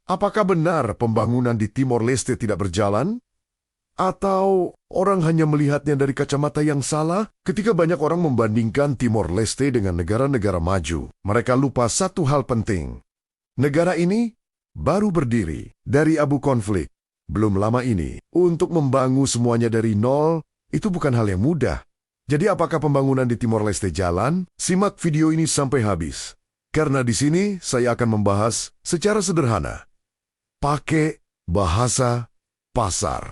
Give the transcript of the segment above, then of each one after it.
Apakah benar pembangunan di Timor Leste tidak berjalan? Atau orang hanya melihatnya dari kacamata yang salah? Ketika banyak orang membandingkan Timor Leste dengan negara-negara maju, mereka lupa satu hal penting. Negara ini baru berdiri dari abu konflik. Belum lama ini, untuk membangun semuanya dari nol, itu bukan hal yang mudah. Jadi apakah pembangunan di Timor Leste jalan? Simak video ini sampai habis. Karena di sini saya akan membahas secara sederhana. Pakai bahasa pasar.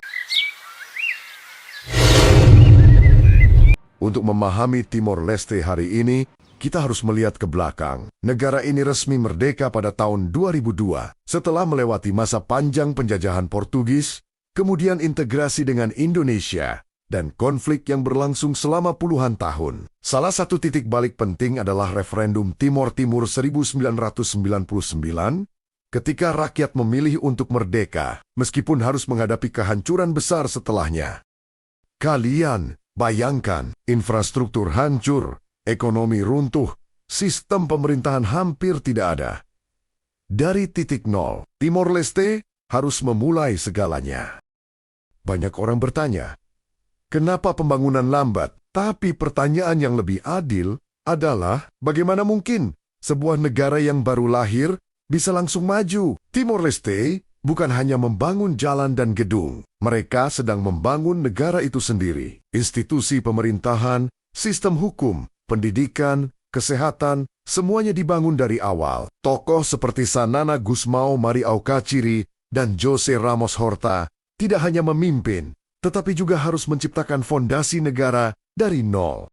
Untuk memahami Timor Leste hari ini, kita harus melihat ke belakang. Negara ini resmi merdeka pada tahun 2002, setelah melewati masa panjang penjajahan Portugis, kemudian integrasi dengan Indonesia, dan konflik yang berlangsung selama puluhan tahun. Salah satu titik balik penting adalah referendum Timor Timur 1999, ketika rakyat memilih untuk merdeka, meskipun harus menghadapi kehancuran besar setelahnya. Kalian bayangkan, infrastruktur hancur, ekonomi runtuh, sistem pemerintahan hampir tidak ada. Dari titik nol, Timor Leste harus memulai segalanya. Banyak orang bertanya, kenapa pembangunan lambat? Tapi pertanyaan yang lebih adil adalah, bagaimana mungkin sebuah negara yang baru lahir bisa langsung maju? Timor Leste bukan hanya membangun jalan dan gedung. Mereka sedang membangun negara itu sendiri. Institusi pemerintahan, sistem hukum, pendidikan, kesehatan, semuanya dibangun dari awal. Tokoh seperti Xanana Gusmão Mariaucaciri dan José Ramos Horta tidak hanya memimpin, tetapi juga harus menciptakan fondasi negara dari nol.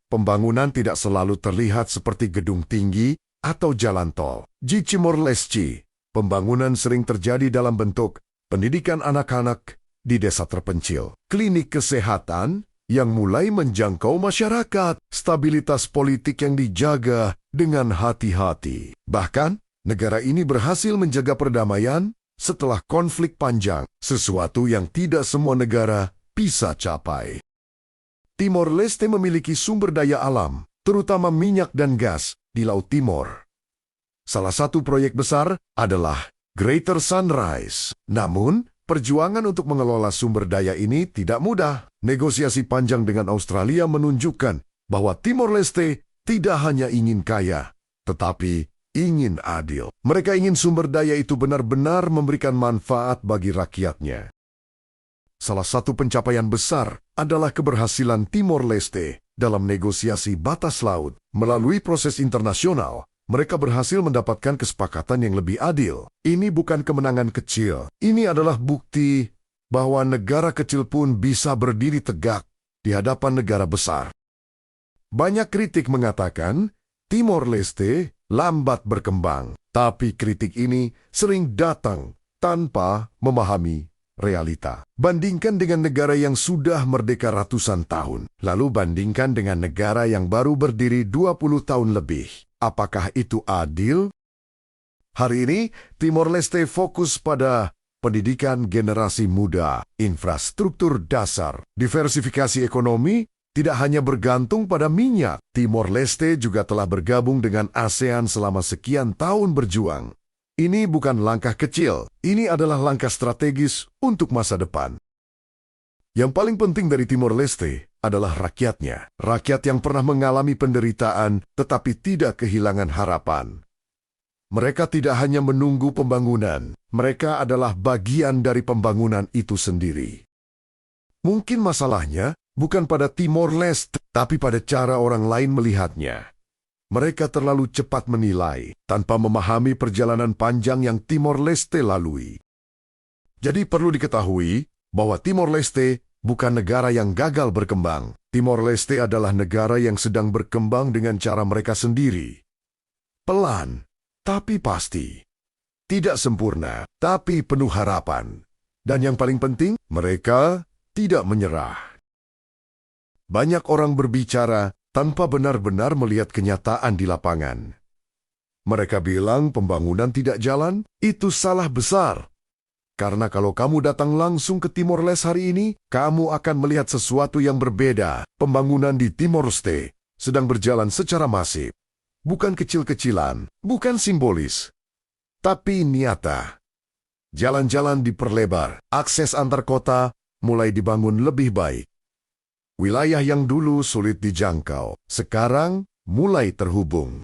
Pembangunan tidak selalu terlihat seperti gedung tinggi atau jalan tol. Di Timor Leste, pembangunan sering terjadi dalam bentuk pendidikan anak-anak di desa terpencil, klinik kesehatan yang mulai menjangkau masyarakat, stabilitas politik yang dijaga dengan hati-hati. Bahkan, negara ini berhasil menjaga perdamaian setelah konflik panjang, sesuatu yang tidak semua negara bisa capai. Timor Leste memiliki sumber daya alam, terutama minyak dan gas, di Laut Timor. Salah satu proyek besar adalah Greater Sunrise. Namun, perjuangan untuk mengelola sumber daya ini tidak mudah. Negosiasi panjang dengan Australia menunjukkan bahwa Timor Leste tidak hanya ingin kaya, tetapi ingin adil. Mereka ingin sumber daya itu benar-benar memberikan manfaat bagi rakyatnya. Salah satu pencapaian besar adalah keberhasilan Timor Leste dalam negosiasi batas laut. Melalui proses internasional, mereka berhasil mendapatkan kesepakatan yang lebih adil. Ini bukan kemenangan kecil. Ini adalah bukti bahwa negara kecil pun bisa berdiri tegak di hadapan negara besar. Banyak kritik mengatakan Timor Leste lambat berkembang, tapi kritik ini sering datang tanpa memahami realita. Bandingkan dengan negara yang sudah merdeka ratusan tahun, lalu bandingkan dengan negara yang baru berdiri 20 tahun lebih. Apakah itu adil? Hari ini, Timor Leste fokus pada pendidikan generasi muda, infrastruktur dasar, diversifikasi ekonomi, tidak hanya bergantung pada minyak. Timor Leste juga telah bergabung dengan ASEAN selama sekian tahun berjuang. Ini bukan langkah kecil, ini adalah langkah strategis untuk masa depan. Yang paling penting dari Timor Leste adalah rakyatnya. Rakyat yang pernah mengalami penderitaan tetapi tidak kehilangan harapan. Mereka tidak hanya menunggu pembangunan, mereka adalah bagian dari pembangunan itu sendiri. Mungkin masalahnya bukan pada Timor Leste, tapi pada cara orang lain melihatnya. Mereka terlalu cepat menilai tanpa memahami perjalanan panjang yang Timor Leste lalui. Jadi perlu diketahui bahwa Timor Leste bukan negara yang gagal berkembang. Timor Leste adalah negara yang sedang berkembang dengan cara mereka sendiri. Pelan, tapi pasti. Tidak sempurna, tapi penuh harapan. Dan yang paling penting, mereka tidak menyerah. Banyak orang berbicara tanpa benar-benar melihat kenyataan di lapangan. Mereka bilang pembangunan tidak jalan, itu salah besar. Karena kalau kamu datang langsung ke Timor Leste hari ini, kamu akan melihat sesuatu yang berbeda. Pembangunan di Timor Leste sedang berjalan secara masif. Bukan kecil-kecilan, bukan simbolis. tapi nyata. Jalan-jalan diperlebar, akses antar kota mulai dibangun lebih baik. Wilayah yang dulu sulit dijangkau, sekarang mulai terhubung.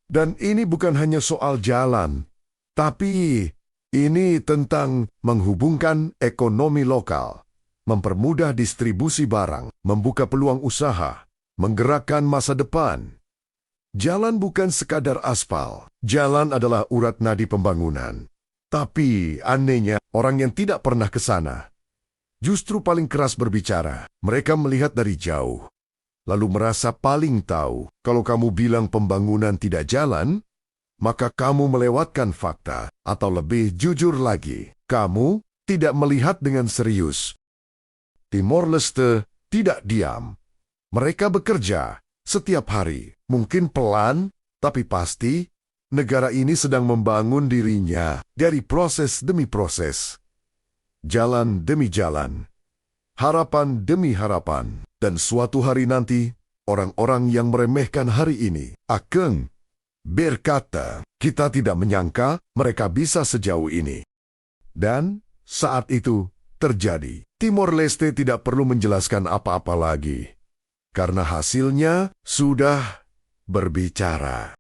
Dan ini bukan hanya soal jalan, tapi ini tentang menghubungkan ekonomi lokal, mempermudah distribusi barang, membuka peluang usaha, menggerakkan masa depan. Jalan bukan sekadar aspal, jalan adalah urat nadi pembangunan. Tapi anehnya, orang yang tidak pernah ke sana justru paling keras berbicara. Mereka melihat dari jauh, lalu merasa paling tahu. Kalau kamu bilang pembangunan tidak jalan, maka kamu melewatkan fakta. Atau lebih jujur lagi, kamu tidak melihat dengan serius. Timor Leste tidak diam. Mereka bekerja setiap hari, mungkin pelan, tapi pasti. Negara ini sedang membangun dirinya dari proses demi proses. Jalan demi jalan. Harapan demi harapan. Dan suatu hari nanti, orang-orang yang meremehkan hari ini akan berkata, kita tidak menyangka mereka bisa sejauh ini. Dan saat itu terjadi. Timor Leste tidak perlu menjelaskan apa-apa lagi. Karena hasilnya sudah berbicara.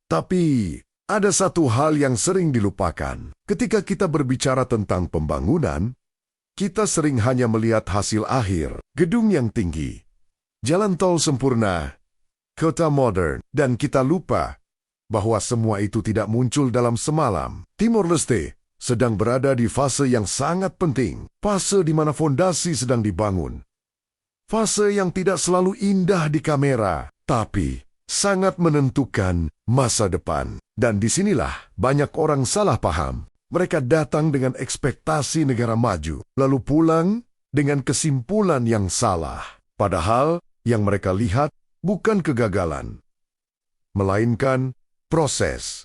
Tapi, ada satu hal yang sering dilupakan. Ketika kita berbicara tentang pembangunan, kita sering hanya melihat hasil akhir, gedung yang tinggi, jalan tol sempurna, kota modern, dan kita lupa bahwa semua itu tidak muncul dalam semalam. Timor Leste sedang berada di fase yang sangat penting, fase di mana fondasi sedang dibangun. Fase yang tidak selalu indah di kamera, tapi sangat menentukan masa depan. Dan disinilah banyak orang salah paham. Mereka datang dengan ekspektasi negara maju, lalu pulang dengan kesimpulan yang salah. Padahal yang mereka lihat bukan kegagalan, melainkan proses.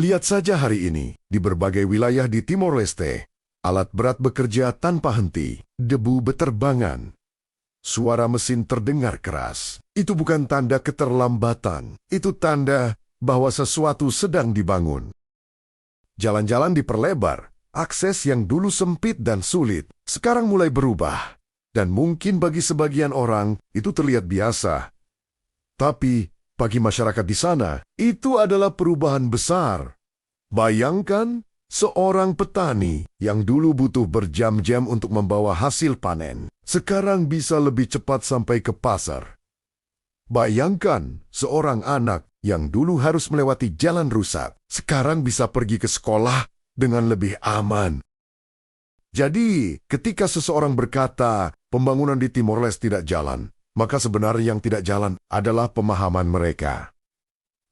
Lihat saja hari ini, di berbagai wilayah di Timor Leste, alat berat bekerja tanpa henti, debu beterbangan. Suara mesin terdengar keras. Itu bukan tanda keterlambatan. Itu tanda bahwa sesuatu sedang dibangun. Jalan-jalan diperlebar. Akses yang dulu sempit dan sulit, sekarang mulai berubah. Dan mungkin bagi sebagian orang, itu terlihat biasa. Tapi, bagi masyarakat di sana, itu adalah perubahan besar. Bayangkan, seorang petani yang dulu butuh berjam-jam untuk membawa hasil panen, sekarang bisa lebih cepat sampai ke pasar. Bayangkan seorang anak yang dulu harus melewati jalan rusak, sekarang bisa pergi ke sekolah dengan lebih aman. Jadi, ketika seseorang berkata pembangunan di Timor Leste tidak jalan, maka sebenarnya yang tidak jalan adalah pemahaman mereka.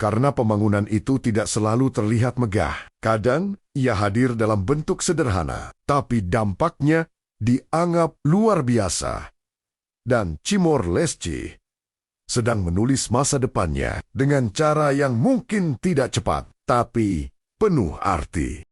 Karena pembangunan itu tidak selalu terlihat megah. Kadang ia hadir dalam bentuk sederhana, tapi dampaknya dianggap luar biasa. Dan Timor Leste sedang menulis masa depannya dengan cara yang mungkin tidak cepat, tapi penuh arti.